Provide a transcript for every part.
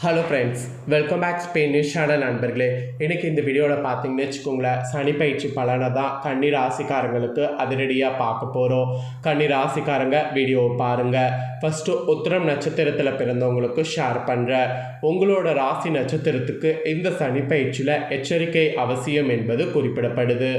Hello friends, welcome back Spain news channel நண்பர்களே. இன்றைக்கி இந்த வீடியோவில் பார்த்தீங்கன்னு வச்சுக்கோங்களேன், சனி பயிற்சி பலனை தான் கன்னி ராசிக்காரங்களுக்கு அதிரடியாக பார்க்க போகிறோம். கன்னி ராசிக்காரங்க வீடியோவை பாருங்கள். ஃபஸ்ட்டு உத்திரம் நட்சத்திரத்தில் பிறந்தவங்களுக்கு ஷேர் பண்ணுறேன். உங்களோட ராசி நட்சத்திரத்துக்கு இந்த சனி பயிற்சியில் எச்சரிக்கை அவசியம் என்பது குறிப்பிடப்படுது.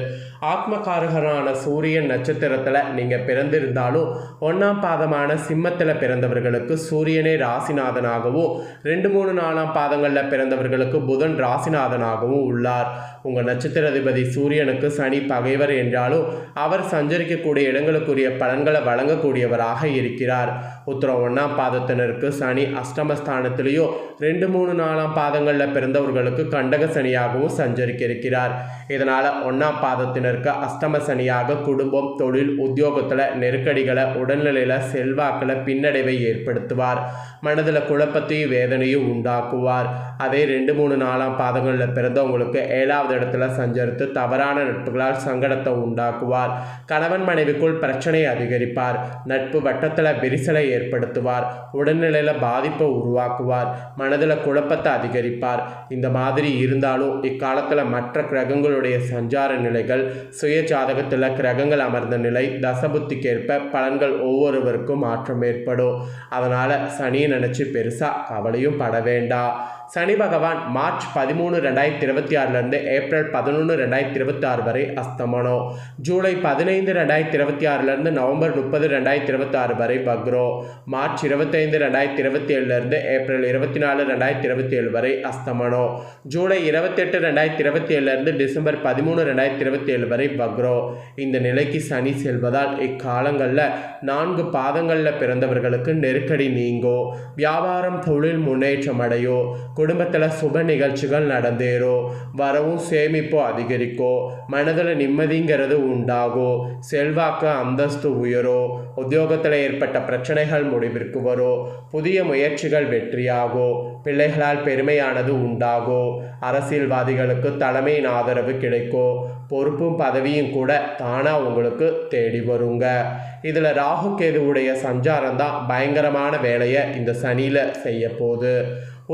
ஆத்மகாரகரான சூரியன் நட்சத்திரத்தில் நீங்கள் பிறந்திருந்தாலும் 1ஆம் பாதமான சிம்மத்தில் பிறந்தவர்களுக்கு சூரியனே ராசிநாதனாகவும் 2, 3, 4ஆம் பாதங்களில் பிறந்தவர்களுக்கு புதன் ராசிநாதனாகவும் உள்ளார். உங்கள் நட்சத்திராதிபதி சூரியனுக்கு சனி பகைவர் என்றாலும் அவர் சஞ்சரிக்கக்கூடிய இடங்களுக்குரிய பலன்களை வழங்கக்கூடியவராக இருக்கிறார். உத்திரம் 1ஆம் பாதத்தினருக்கு சனி அஷ்டமஸ்தானத்திலேயோ 2, 3, 4ஆம் பாதங்களில் பிறந்தவர்களுக்கு கண்டக சனியாகவும் சஞ்சரிக்க இருக்கிறார். இதனால் 1ஆம் பாதத்தினருக்கு அஷ்டம சனியாக குடும்பம், தொழில், உத்தியோகத்தில் நெருக்கடிகளை, உடல்நிலையில் செல்வாக்கில் பின்னடைவை ஏற்படுத்துவார். மனதில் குழப்பத்தையும் வேதனையும் உண்டாக்குவார். அதே 2, 3, 4ஆம் பாதங்களில் பிறந்தவங்களுக்கு 7ஆவது இடத்துல சஞ்சரித்து தவறான நட்புகளால் சங்கடத்தை உண்டாக்குவார். கணவன் மனைவிக்குள் பிரச்சனை அதிகரிப்பார். நட்பு வட்டத்தில் விரிசலை ஏற்படுத்துவார். உடல்நிலையில் பாதிப்பை உருவாக்குவார். மனதில் குழப்பத்தை அதிகரிப்பார். இந்த மாதிரி இருந்தாலும் இக்காலத்தில் மற்ற கிரகங்களுடைய சஞ்சார நிலைகள், சுய ஜாதகத்தில் கிரகங்கள் அமர்ந்த நிலை, தசபுத்திக்கேற்ப பலன்கள் ஒவ்வொருவருக்கும் மாற்றம் ஏற்படும். அதனால் சனியை நினச்சி பெருசாக கவலையும் பட வேண்டாம். சனி பகவான் மார்ச் 13, 2026 ஏப்ரல் 11, 2026 வரை அஸ்தமனம். ஜூலை 15, 2026 நவம்பர் 30, 2026 வரை வக்ரோ. மார்ச் 25, 2027 ஏப்ரல் 24, 2027 வரை அஸ்தமனம். ஜூலை 28, 2027 டிசம்பர் 13, 2027 வரை வக்ரோ. இந்த நிலைக்கு சனி செல்வதால் இக்காலங்களில் 4 பாதங்களில் பிறந்தவர்களுக்கு நெருக்கடி நீங்கும். வியாபாரம், தொழில் முன்னேற்றம் அடையும். குடும்பத்தில் சுப நிகழ்ச்சிகள் நடந்தேறும். வரவும் சேமிப்பும் அதிகரிக்கும். மனதில் நிம்மதிங்கிறது உண்டாகும். செல்வாக்கு, அந்தஸ்து உயரும். உத்தியோகத்தில் ஏற்பட்ட பிரச்சனைகள் முடிவிற்கு வரும். புதிய முயற்சிகள் வெற்றியாகும். பிள்ளைகளால் பெருமையானது உண்டாகும். அரசியல்வாதிகளுக்கு தலைமையின் ஆதரவு கிடைக்கும். பொறுப்பும் பதவியும் கூட தானாக உங்களுக்கு தேடி வருங்க. இதில் ராகு கேதுவுடைய சஞ்சாரம் தான் பயங்கரமான வேலையை இந்த சனியில் செய்ய போகுது.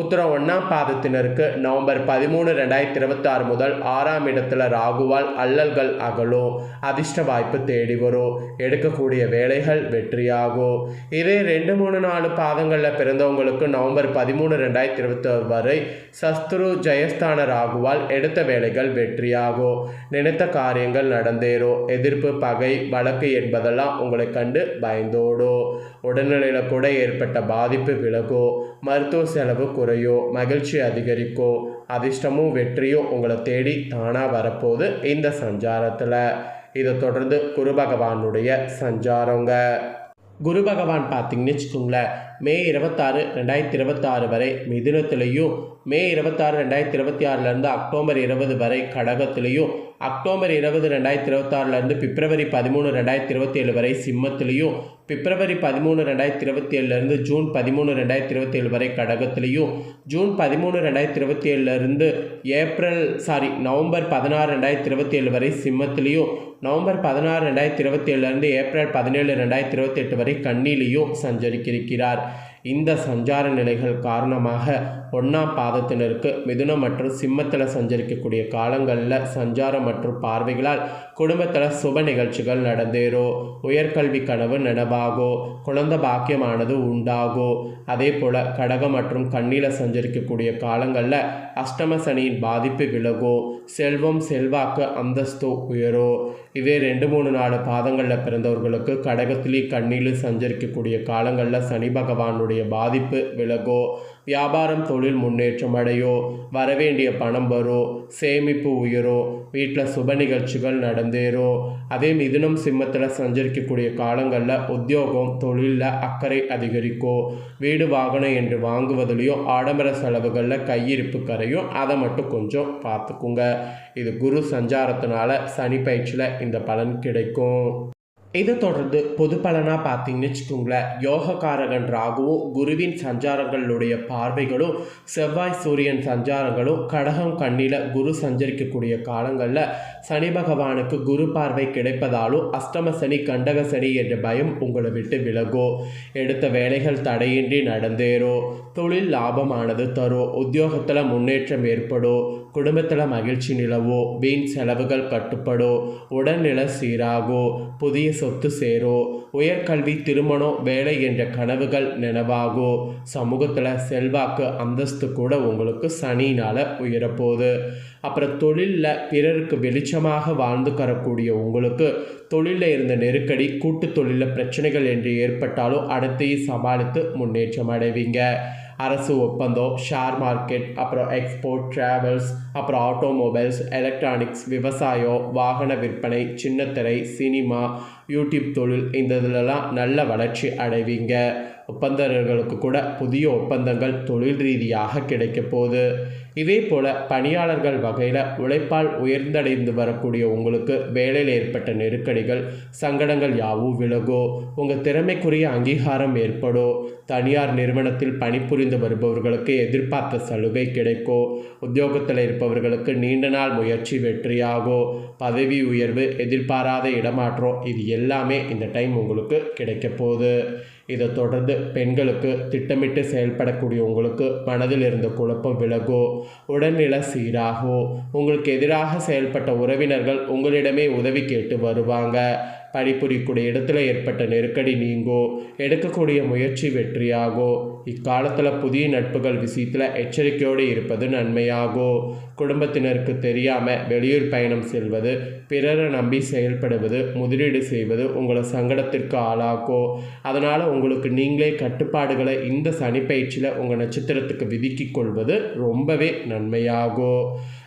உத்திரம் 1ஆம் பாதத்தினருக்கு நவம்பர் 13, 2026 முதல் 6ஆம் இடத்துல ராகுவால் அல்லல்கள் அகலும். அதிர்ஷ்ட வாய்ப்பு தேடி வரும். எடுக்கக்கூடிய வேலைகள் வெற்றியாகும். இதே 2, 3, 4 பாதங்களில் பிறந்தவங்களுக்கு நவம்பர் 13, 2026 வரை சஸ்துரு ஜெயஸ்தான ராகுவால் எடுத்த வேலைகள் வெற்றியாகும். நினைத்த காரியங்கள் நடந்தேறும். எதிர்ப்பு, பகை, வழக்கு என்பதெல்லாம் உங்களை கண்டு பயந்தோடும். உடல்நிலையில் கூட ஏற்பட்ட பாதிப்பு விலகும். மருத்துவ செலவு குறையும். மகிழ்ச்சி அதிகரிக்கும். அதிர்ஷ்டமும் வெற்றியும் உங்களை தேடி தானாக வரப்போகுது இந்த சஞ்சாரத்தில். இதை தொடர்ந்து குரு பகவானுடைய சஞ்சாரங்க. குரு பகவான் பார்த்தீங்கன்னு வச்சுக்கோங்களேன், மே 26, 2026 வரை மிதுனத்திலையும், மே 26, 2026 அக்டோபர் 20 வரை கடகத்திலையும், அக்டோபர் 20, 2026 பிப்ரவரி 13, 2027 வரை சிம்மத்திலையும், பிப்ரவரி 13, 2027 ஜூன் 13, 2027 வரை கடகத்திலையும், ஜூன் 13, 2027 நவம்பர் 16, 2027 வரை சிம்மத்திலையும், நவம்பர் 16, 2027 ஏப்ரல் 17, 2028 வரை கன்னியிலையும் சஞ்சரிக்கிறார். இந்த சஞ்சார நிலைகள் காரணமாக 1ஆம் பாதத்தினருக்கு மிதுனம் மற்றும் சிம்மத்தில் சஞ்சரிக்கக்கூடிய காலங்களில் சஞ்சாரம் மற்றும் பார்வைகளால் குடும்பத்தில் சுப நிகழ்ச்சிகள் நடந்தேறும். உயர்கல்வி கனவு நனவாகும். குழந்தை பாக்கியமானது உண்டாகும். அதே போல் கடகம் மற்றும் கன்னியில் சஞ்சரிக்கக்கூடிய காலங்களில் அஷ்டம சனியின் பாதிப்பு விலகும். செல்வம், செல்வாக்கு, அந்தஸ்து உயரும். இதே 2, 3, 4 பாதங்களில் பிறந்தவர்களுக்கு கடகத்திலேயும் கன்னியிலும் சஞ்சரிக்கக்கூடிய காலங்களில் சனி பகவானுடைய பாதிப்பு விலகும். வியாபாரம், தொழில் முன்னேற்றம் அடையும். வரவேண்டிய பணம் வரும். சேமிப்பு உயரும். வீட்டில் சுப நிகழ்ச்சிகள் நடந்தேறும். அதே மிதுனம், சிம்மத்தில் சஞ்சரிக்கக்கூடிய காலங்களில் உத்தியோகம், தொழிலில் அக்கறை அதிகரிக்கும். வீடு, வாகனம் என்று வாங்குவதிலையும் ஆடம்பர செலவுகளில் கையிருப்பு கரையும். அதை மட்டும் கொஞ்சம் பார்த்துக்குங்க. இது குரு சஞ்சாரத்தினால சனி பயிற்சியில் இந்த பலன் கிடைக்கும். இதை தொடர்ந்து பொது பலனாக பார்த்தீங்கன்னு வச்சுக்கோங்களேன், யோகக்காரகன் ராகுவும் குருவின் சஞ்சாரங்களுடைய பார்வைகளும் செவ்வாய் சூரியன் சஞ்சாரங்களும் கடகம் கண்ணியில் குரு சஞ்சரிக்கக்கூடிய காலங்களில் சனி பகவானுக்கு குரு பார்வை கிடைப்பதாலும் அஷ்டம சனி கண்டக சனி என்ற பயம் உங்களை விட்டு விலகும். எடுத்த வேலைகள் தடையின்றி நடந்தேறும். தொழில் லாபமானது தரும். உத்தியோகத்தில் முன்னேற்றம் ஏற்படும். குடும்பத்தில் மகிழ்ச்சி நிலவும். வீண் செலவுகள் கட்டுப்படும். உடல்நிலை சீராகும். புதிய சொத்து சேரும். உயர்கல்வி, திருமணம், வேலை என்ற கனவுகள் நினைவாகும். சமூகத்தில் செல்வாக்கு அந்தஸ்து கூட உங்களுக்கு சனினால் உயரப்போகுது. அப்புறம் தொழிலில் பிறருக்கு வெளிச்சமாக வாழ்ந்து தரக்கூடிய உங்களுக்கு தொழிலில் இருந்த நெருக்கடி, கூட்டு தொழிலில் பிரச்சனைகள் என்று ஏற்பட்டாலும் அடுத்தையும் சமாளித்து முன்னேற்றம் அடைவீங்க. அரசு ஒப்பந்தம், ஷேர் மார்க்கெட், அப்புறம் எக்ஸ்போர்ட், ட்ராவல்ஸ், அப்புறம் ஆட்டோமொபைல்ஸ், எலக்ட்ரானிக்ஸ், விவசாயம், வாகன விற்பனை, சின்னத்திரை, சினிமா, யூடியூப் தொழில், இந்த இதிலெல்லாம் நல்ல வளர்ச்சி அடைவீங்க. ஒப்பந்தர்களுக்கு கூட புதிய ஒப்பந்தங்கள் தொழில் ரீதியாக கிடைக்க போகுது. இதே போல் பணியாளர்கள் வகையில் உழைப்பால் உயர்ந்தடைந்து வரக்கூடிய உங்களுக்கு வேலையில் ஏற்பட்ட நெருக்கடிகள், சங்கடங்கள் யாவும் விலகும். உங்கள் திறமைக்குரிய அங்கீகாரம் ஏற்படும். தனியார் நிறுவனத்தில் பணிபுரிந்து வருபவர்களுக்கு எதிர்பார்த்த சலுகை கிடைக்கும். உத்தியோகத்தில் இருப்பவர்களுக்கு நீண்ட நாள் முயற்சி வெற்றியாகும். பதவி உயர்வு, எதிர்பாராத இடமாற்றம், இது எல்லாமே இந்த டைம் உங்களுக்கு கிடைக்க போகுது. இதை தொடர்ந்து பெண்களுக்கு திட்டமிட்டு செயல்படக்கூடிய உங்களுக்கு மனதில் இருந்த குழப்பம் விலகும். உடல்நிலை சீராகும். உங்களுக்கு எதிராக செயல்பட்ட உறவினர்கள் உங்களிடமே உதவி கேட்டு வருவாங்க. பணிபுரியக்கூடிய இடத்துல ஏற்பட்ட நெருக்கடி நீங்கும். எடுக்கக்கூடிய முயற்சி வெற்றியாகும். இக்காலத்தில் புதிய நட்புகள் விஷயத்தில் எச்சரிக்கையோடு இருப்பது நன்மையாகும். குடும்பத்தினருக்கு தெரியாமல் வெளியூர் பயணம் செல்வது, பிறரை நம்பி செயல்படுவது, முதலீடு செய்வது உங்களை சங்கடத்திற்கு ஆளாக்கும். அதனால் உங்களுக்கு நீங்களே கட்டுப்பாடுகளை இந்த சனிப்பயிற்சியில் உங்கள் நட்சத்திரத்துக்கு விதிக்கிக் கொள்வது ரொம்பவே நன்மையாகும்.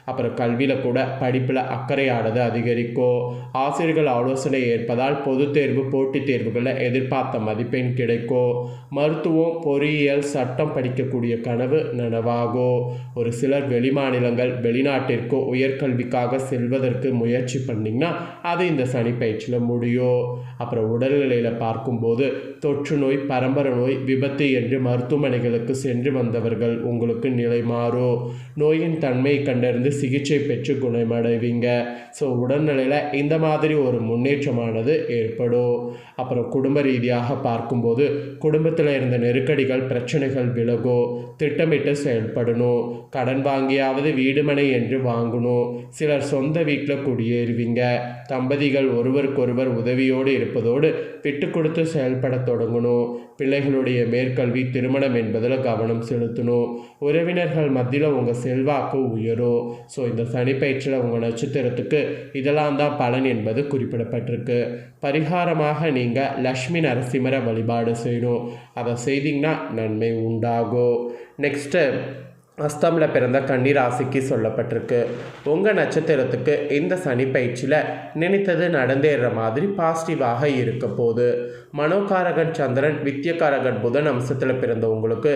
அப்புறம் கல்வியில் கூட படிப்பில் அக்கறையானது அதிகரிக்கும். ஆசிரியர்கள் ஆலோசனை ஏற்பதால் பொது தேர்வு, போட்டித் தேர்வுகளில் எதிர்பார்த்த மதிப்பெண் கிடைக்கும். மருத்துவம், பொறியியல், சட்டம் படிக்கக்கூடிய கனவு நனவாகும். ஒரு சிலர் வெளிமாநிலங்கள், வெளிநாட்டிற்கு உயர்கல்விக்காக செல்வதற்கு முயற்சி பண்ணிங்கன்னா அது இந்த சனிப்பயிற்சியில் முடியும். அப்புறம் உடல்நிலையில் பார்க்கும்போது தொற்று நோய், பரம்பரை நோய், விபத்து என்று மருத்துவமனைகளுக்கு சென்று வந்தவர்கள் உங்களுக்கு நிலை மாறும். நோயின் தன்மையை கண்டறிந்து சிகிச்சை பெற்று குணமடைவீங்க. ஸோ உடல்நிலையில் இந்த மாதிரி ஒரு முன்னேற்றமானது ஏற்படும். அப்புறம் குடும்ப ரீதியாக பார்க்கும்போது குடும்பத்தில் இருந்த நெருக்கடிகள், பிரச்சனைகள் விலகும். திட்டமிட்டு செயல்படணும். கடன் வாங்கியாவது வீடுமனை என்று வாங்கணும். சிலர் சொந்த வீட்டில் குடியேறுவீங்க. தம்பதிகள் ஒருவருக்கொருவர் உதவியோடு இருப்பதோடு விட்டு கொடுத்து செயல்பட தொடங்கணும். பிள்ளைகளுடைய மேற்கல்வி, திருமணம் என்பதில் கவனம் செலுத்தணும். உறவினர்கள் மத்தியில் உங்கள் செல்வாக்கு உயரும். ஸோ இந்த சனிப்பயிற்சியில் உங்கள் நட்சத்திரத்துக்கு இதெல்லாம் தான் பலன் என்பது குறிப்பிடப்பட்டிருக்கு. பரிகாரமாக நீங்கள் லக்ஷ்மி நரசிம்மரை வழிபாடு செய்யணும். அதை செய்தீங்கன்னா நன்மை உண்டாகும். நெக்ஸ்ட்டு அஸ்தமில் பிறந்த கன்னி ராசிக்கு சொல்லப்பட்டிருக்கு. உங்கள் நட்சத்திரத்துக்கு இந்த சனிப்பயிற்சியில் நினைத்தது நடந்தேற மாதிரி பாசிட்டிவாக இருக்க போகுது. மனோகாரகன் சந்திரன், வித்தியகாரகன் புதன் அம்சத்தில் பிறந்த உங்களுக்கு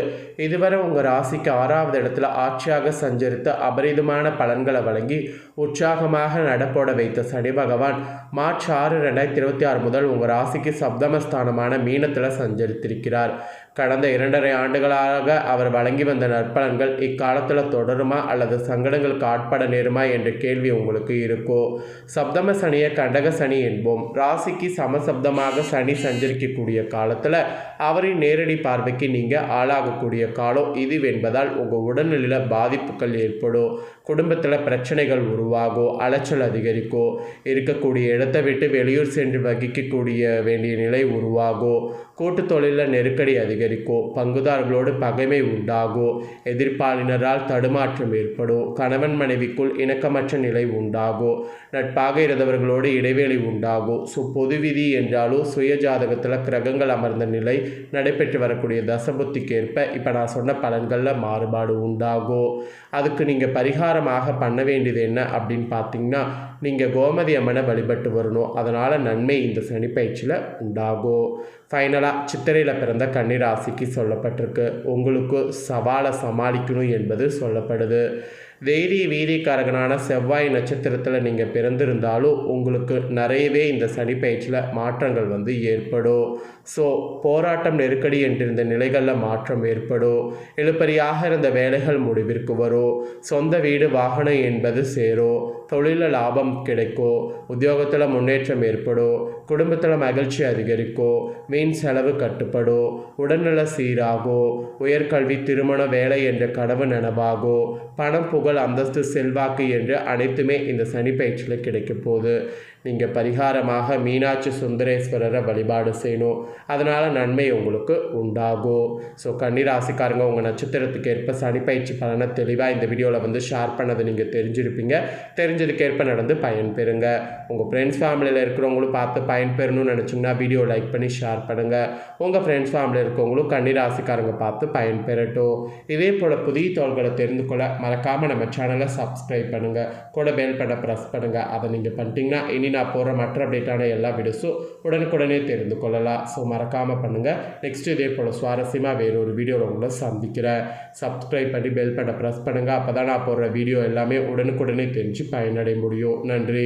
இதுவரை உங்கள் ராசிக்கு 6வது இடத்துல ஆட்சியாக சஞ்சரித்து அபரிதமான பலன்களை வழங்கி உற்சாகமாக நடப்போட வைத்த சனி பகவான் மார்ச் 6, 2026 முதல் உங்கள் ராசிக்கு சப்தமஸ்தானமான மீனத்தில் சஞ்சரித்திருக்கிறார். கடந்த 2.5 ஆண்டுகளாக அவர் வழங்கி வந்த நற்பலன்கள் இக்காலத்தில் தொடருமா அல்லது சங்கடங்களுக்கு ஆட்பட நேருமா என்ற கேள்வி உங்களுக்கு இருக்கும். சப்தம சனியை கண்டக சனி என்போம். ராசிக்கு சமசப்தமாக சனி சஞ்சரிக்கக்கூடிய காலத்தில் அவரின் நேரடி பார்வைக்கு நீங்கள் ஆளாகக்கூடிய காலம் இதுவென்பதால் உங்கள் உடல்நிலையில் பாதிப்புகள் ஏற்படும். குடும்பத்தில் பிரச்சனைகள் உருவாகும். அலைச்சல் அதிகரிக்கும். இருக்கக்கூடிய இடத்தை விட்டு வெளியூர் சென்று வகிக்கக்கூடிய வேண்டிய நிலை உருவாகும். கூட்டு தொழிலில் நெருக்கடி அதிகரிக்கும். பங்குதாரர்களோடு பகைமை உண்டாகும். எதிர்ப்பாளினரால் தடுமாற்றம் ஏற்படும். கணவன் மனைவிக்குள் இணக்கமற்ற நிலை உண்டாகும். நட்பாக இருந்தவர்களோடு இடைவெளி உண்டாகும். பொது விதி என்றாலும் சுய ஜாதகத்தில் கிரகங்கள் அமர்ந்த நிலை நடைபெற்று வரக்கூடிய தசபுத்திக்கு ஏற்ப இப்போ நான் சொன்ன பலன்களில் மாறுபாடு உண்டாகும். அதுக்கு நீங்கள் பரிகாரமாக பண்ண வேண்டியது என்ன அப்படின்னு பார்த்தீங்கன்னா, நீங்கள் கோமதி அம்மனை வழிபட்டு வரணும். அதனால் நன்மை இந்த சனிப்பயிற்சியில் உண்டாகும். ஃபைனலாக சித்திரையில் பிறந்த கன்னி ராசிக்கு சொல்லப்பட்டிருக்கு. உங்களுக்கு சவாலை சமாளிக்கணும் என்பது சொல்லப்படுது. வீதிக்காரகனான செவ்வாய் நட்சத்திரத்தில் நீங்கள் பிறந்திருந்தாலும் உங்களுக்கு நிறையவே இந்த சனி பயிற்சியில் மாற்றங்கள் வந்து ஏற்படும். ஸோ போராட்டம் நெருக்கடி என்றிருந்த நிலைகளில் மாற்றம் ஏற்படும். இழுபறியாக இருந்த வேலைகள் முடிவிற்கு வரும். சொந்த வீடு வாகனம் என்பது சேரும். தொழிலில் லாபம் கிடைக்கும். உத்தியோகத்தில் முன்னேற்றம் ஏற்படும். குடும்பத்தில் மகிழ்ச்சி அதிகரிக்கும். வீண் செலவு கட்டுப்படும். உடல்நல சீராகும். உயர்கல்வி, திருமண, வேலை என்ற கனவு நனவாகும். பணம், புகழ், அந்தஸ்து, செல்வாக்கு என்று அனைத்துமே இந்த சனி பயிற்சியில் கிடைக்க போகுது. நீங்கள் பரிகாரமாக மீனாட்சி சுந்தரேஸ்வரரை வழிபாடு செய்யணும். அதனால் நன்மை உங்களுக்கு உண்டாகும். ஸோ கன்னிராசிக்காரங்க, உங்கள் நட்சத்திரத்துக்கு ஏற்ப சனி பயிற்சி பலனை தெளிவாக இந்த வீடியோவில் வந்து ஷேர் பண்ணதை நீங்கள் தெரிஞ்சிருப்பீங்க. தெரிஞ்சதுக்கேற்ப நடந்து பயன்பெறுங்க. உங்கள் ஃப்ரெண்ட்ஸ் ஃபேமிலியில் இருக்கிறவங்களும் பார்த்து பயன்பெறணும்னு நினச்சிங்கன்னா வீடியோ லைக் பண்ணி ஷேர் பண்ணுங்கள். உங்கள் ஃப்ரெண்ட்ஸ் ஃபேமிலியில் இருக்கவங்களும் கன்னிராசிக்காரங்க பார்த்து பயன்பெறட்டும். இதே போல் புதிய தகவல்களை தெரிந்து கொள்ள மறக்காமல் நம்ம சேனலை சப்ஸ்கிரைப் பண்ணுங்கள். கூட பெல் பட்டனை ப்ரெஸ் பண்ணுங்கள். அதை நீங்கள் பண்ணிட்டீங்கன்னா இனி நான் போகிற மற்ற அப்டேட்டான எல்லா வீடியோஸும் உடனுக்குடனே தெரிந்து கொள்ளலாம். ஸோ மறக்காமல் பண்ணுங்கள். நெக்ஸ்ட் இதே போல் சுவாரஸ்யமாக வேறொரு வீடியோவில் உங்களை சந்திக்கிறேன். சப்ஸ்கிரைப் பண்ணி பெல் பட்டனை ப்ரெஸ் பண்ணுங்கள். அப்போ தான் நான் போடுற வீடியோ எல்லாமே உடனுக்குடனே தெரிஞ்சு பயனடைய முடியும். நன்றி.